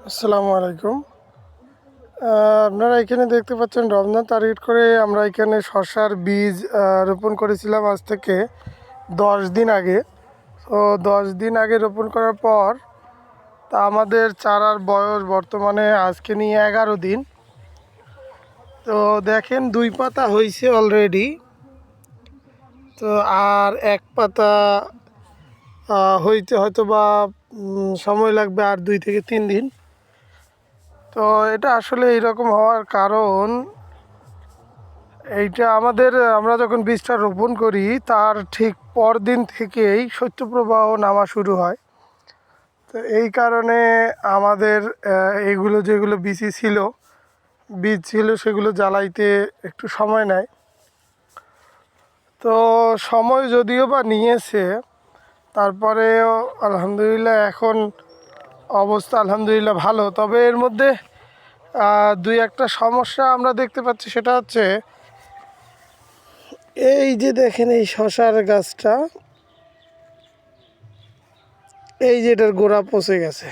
আসসালামু আলাইকুম। আপনারা এখানে দেখতে পাচ্ছেন রমজান টার্গেট করে আমরা এখানে শসার বীজ রোপণ করেছিলাম আজ থেকে 10 দিন আগে। তো 10 দিন আগে রোপণ করার পর তা আমাদের চারার বয়স বর্তমানে আজকে নিয়ে 11 দিন। তো দেখেন 2 পাতা হয়েছে অলরেডি, তো আর 1 পাতা হইতে হয়তো বা সময় লাগবে আর 2 থেকে 3 দিন। তো এটা আসলে এইরকম হওয়ার কারণ এইটা আমরা যখন বীজটা রোপণ করি তার ঠিক পরদিন থেকেই শৈত্যপ্রবাহ নামা শুরু হয়। তো এই কারণে আমাদের এগুলো যেগুলো বীজ ছিল সেগুলো জ্বালাইতে একটু সময় নেয়। তো সময় যদিও বা নিয়েছে, তারপরেও আলহামদুলিল্লাহ এখন অবস্থা আলহামদুলিল্লাহ ভালো। তবে এর মধ্যে 2-1টা সমস্যা আমরা দেখতে পাচ্ছি, সেটা হচ্ছে এই যে দেখেন এই শসার গাছটা, এই যে এটার গোড়া পচে গেছে।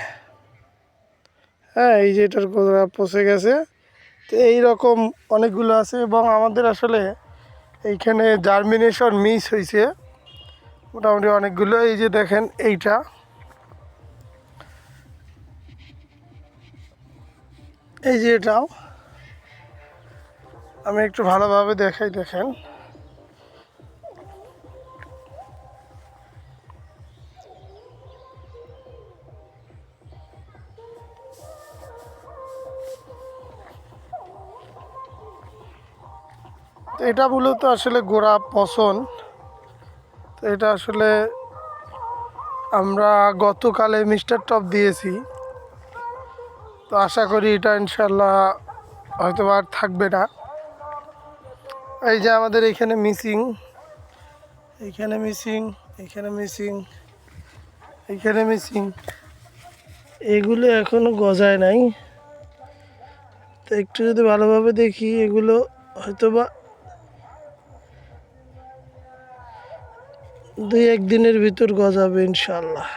হ্যাঁ, এই যে এটার গোড়া পচে গেছে। তো এইরকম অনেকগুলো আছে এবং আমাদের আসলে এইখানে জার্মিনেশন মিস হয়েছে মোটামুটি অনেকগুলো। এই যে দেখেন এইটা, এই যে এটাও আমি একটু ভালোভাবে দেখাই। দেখেন তো এটা মূলত আসলে গোড়া পচন। তো এটা আসলে আমরা গতকালে মিস্টার টপ দিয়েছি, তো আশা করি এটা ইনশাল্লাহ হয়তো আর থাকবে না। এই যে আমাদের এইখানে মিসিং, এইখানে মিসিং, এইখানে মিসিং, এইখানে মিসিং, এগুলো এখনো গজায় নাই। তো একটু যদি ভালোভাবে দেখি এগুলো হয়তো বা 2-1 দিনের ভিতর গজাবে ইনশাল্লাহ।